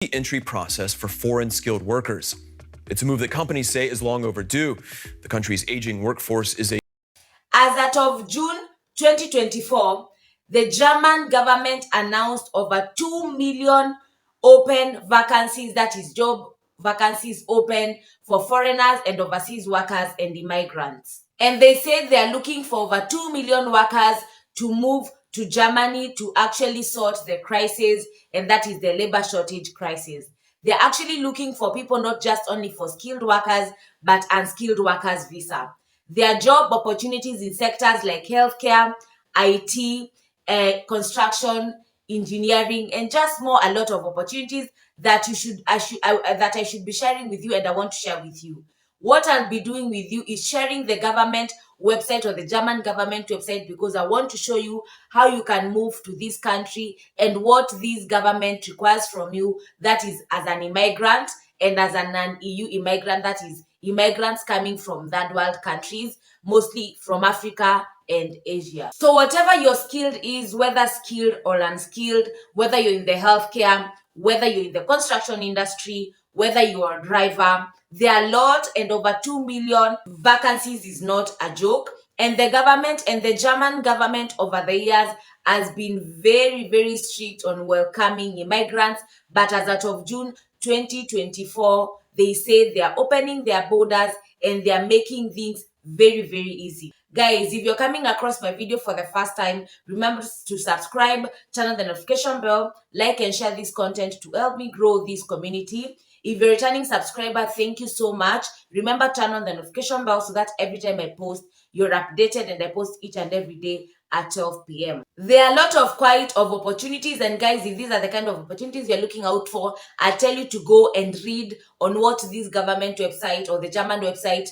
The entry process for foreign skilled workers. It's a move that companies say is long overdue. The country's aging workforce is a... As at of June 2024, the German government announced over 2 million open vacancies, that is job vacancies open for foreigners and overseas workers and immigrants. And they said they are looking for over 2 million workers to move to Germany to actually sort the crisis, and that is the labor shortage crisis. They're actually looking for people not just only for skilled workers, but unskilled workers visa. There are job opportunities in sectors like healthcare, IT, construction, engineering, and just more a lot of opportunities that I should be sharing with you, and I want to share with you. What I'll be doing with you is sharing the government website or the German government website, because I want to show you how you can move to this country and what this government requires from you, that is as an immigrant and as an non-EU immigrant, that is immigrants coming from third world countries, mostly from Africa and Asia. So whatever your skill is, whether skilled or unskilled, whether you're in the healthcare, whether you're in the construction industry, whether you're a driver, there are a lot, and over 2 million vacancies is not a joke. And the government and the German government over the years has been very, very strict on welcoming immigrants. But as of June 2024, they say they are opening their borders and they are making things very, very easy. Guys, if you're coming across my video for the first time, remember to subscribe, turn on the notification bell, like and share this content to help me grow this community. If you're a returning subscriber, thank you so much. Remember, turn on the notification bell so that every time I post, you're updated, and I post each and every day at 12 p.m. There are a lot of opportunities, and guys, if these are the kind of opportunities you're looking out for, I tell you to go and read on what this government website or the German website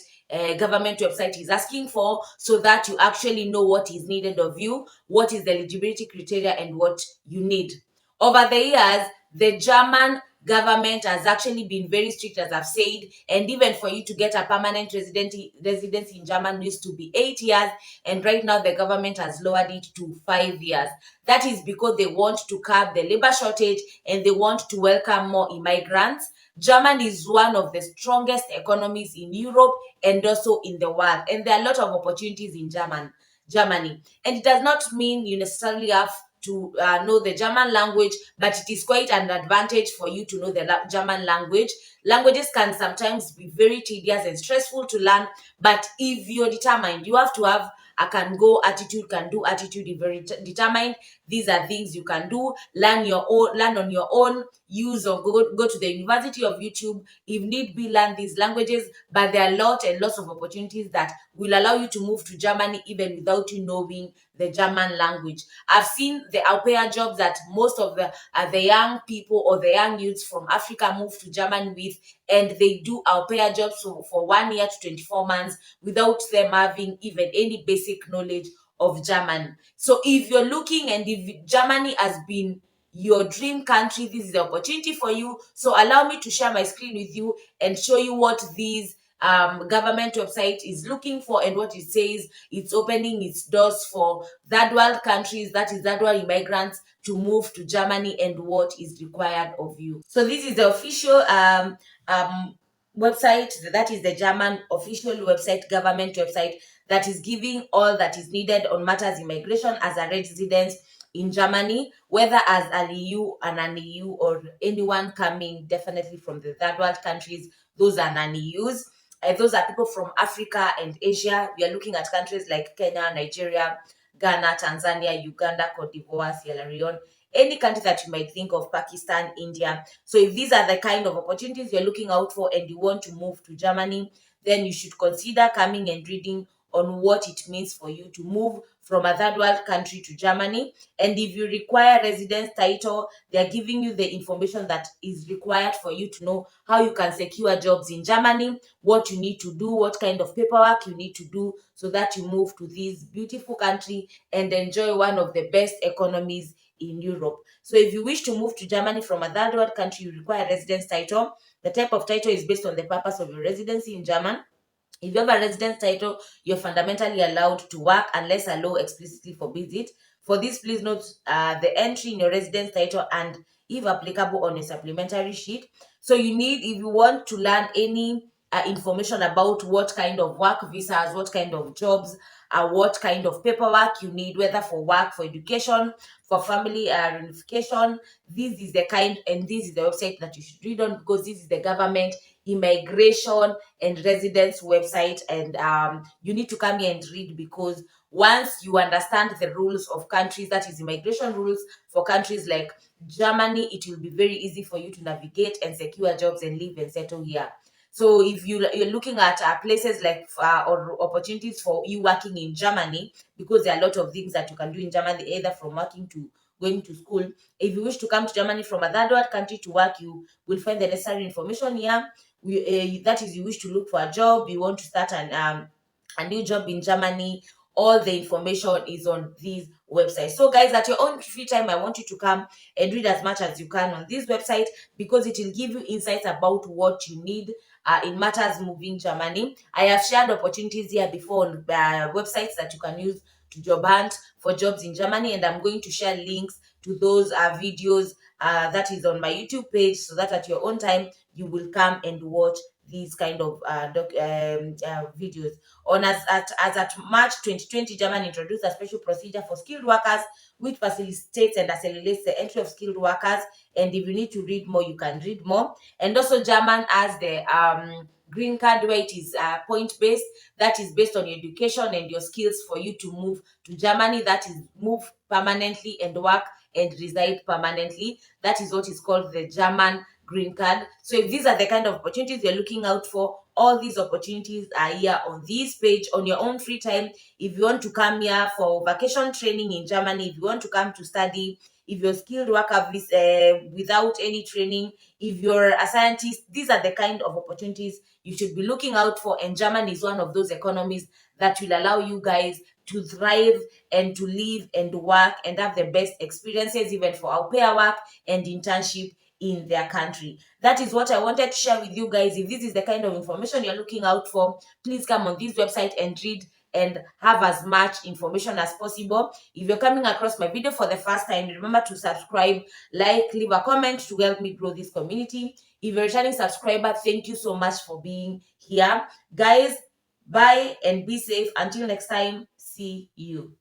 government website is asking for, so that you actually know what is needed of you, what is the eligibility criteria, and what you need. Over the years, the German government has actually been very strict, as I've said, and even for you to get a permanent residency in Germany used to be 8 years, and right now the government has lowered it to 5 years. That is because they want to curb the labor shortage and they want to welcome more immigrants. Germany is one of the strongest economies in Europe and also in the world, and there are a lot of opportunities in Germany. And it does not mean you necessarily have to know the German language, but it is quite an advantage for you to know the German language. Languages can sometimes be very tedious and stressful to learn, but if you're determined, you have to have a can-do attitude. If you're determined, these are things you can do. Learn on your own. Use or go to the University of YouTube. If need be, learn these languages. But there are lots of opportunities that will allow you to move to Germany even without you knowing the German language. I've seen the au pair jobs that most of the young people or the young youths from Africa move to Germany with, and they do au pair jobs for 1 year to 24 months without them having even any basic knowledge of German. So if you're looking, and if Germany has been your dream country, this is the opportunity for you. So allow me to share my screen with you and show you what these government website is looking for and what it says. It's opening its doors for third world countries, that is third world immigrants, to move to Germany and what is required of you. So this is the official website, that is the German official website, government website, that is giving all that is needed on matters immigration as a resident in Germany, whether as an EU, a non-EU, or anyone coming definitely from the third world countries. Those are non-EUs. Those are people from Africa and Asia. We are looking at countries like Kenya, Nigeria, Ghana, Tanzania, Uganda, Cote d'Ivoire, Sierra Leone, any country that you might think of, Pakistan, India. So if these are the kind of opportunities you're looking out for and you want to move to Germany, then you should consider coming and reading on what it means for you to move from a third world country to Germany. And if you require residence title, they are giving you the information that is required for you to know how you can secure jobs in Germany, what you need to do, what kind of paperwork you need to do, so that you move to this beautiful country and enjoy one of the best economies in Europe. So if you wish to move to Germany from a third world country, you require residence title. The type of title is based on the purpose of your residency in Germany. If you have a residence title, you're fundamentally allowed to work unless a law explicitly forbids it. For this, please note the entry in your residence title and if applicable, on a supplementary sheet. So you need, if you want to learn any information about what kind of work visas, what kind of jobs, what kind of paperwork you need, whether for work, for education, for family reunification, this is the kind, and this is the website that you should read on, because this is the government immigration and residence website, and you need to come here and read, because once you understand the rules of countries, that is immigration rules for countries like Germany, it will be very easy for you to navigate and secure jobs and live and settle here. So if you're looking at places like or opportunities for you working in Germany, because there are a lot of things that you can do in Germany, either from working to going to school. If you wish to come to Germany from a third world country to work, you will find the necessary information here. That is, you wish to look for a job, you want to start a new job in Germany, all the information is on these websites. So guys, at your own free time, I want you to come and read as much as you can on this website, because it will give you insights about what you need in matters moving Germany. I have shared opportunities here before on websites that you can use to job hunt for jobs in Germany, and I'm going to share links to those videos that is on my YouTube page, so that at your own time you will come and watch these kind of videos. As at March 2020, Germany introduced a special procedure for skilled workers, which facilitates and accelerates the entry of skilled workers. And if you need to read more, you can read more. And also, German has the green card, where it is point based, that is based on your education and your skills for you to move to Germany, that is move permanently and work and reside permanently. That is what is called the German green card. So if these are the kind of opportunities you're looking out for, all these opportunities are here on this page on your own free time. If you want to come here for vacation training in Germany, if you want to come to study, if you're a skilled worker without any training, if you're a scientist, these are the kind of opportunities you should be looking out for. And Germany is one of those economies that will allow you guys to thrive and to live and work and have the best experiences, even for au pair work and internship in their country. That is what I wanted to share with you guys. If this is the kind of information you're looking out for, please come on this website and read and have as much information as possible. If you're coming across my video for the first time, remember to subscribe, like, leave a comment to help me grow this community. If you're a returning subscriber, thank you so much for being here. Guys, bye and be safe. Until next time, see you.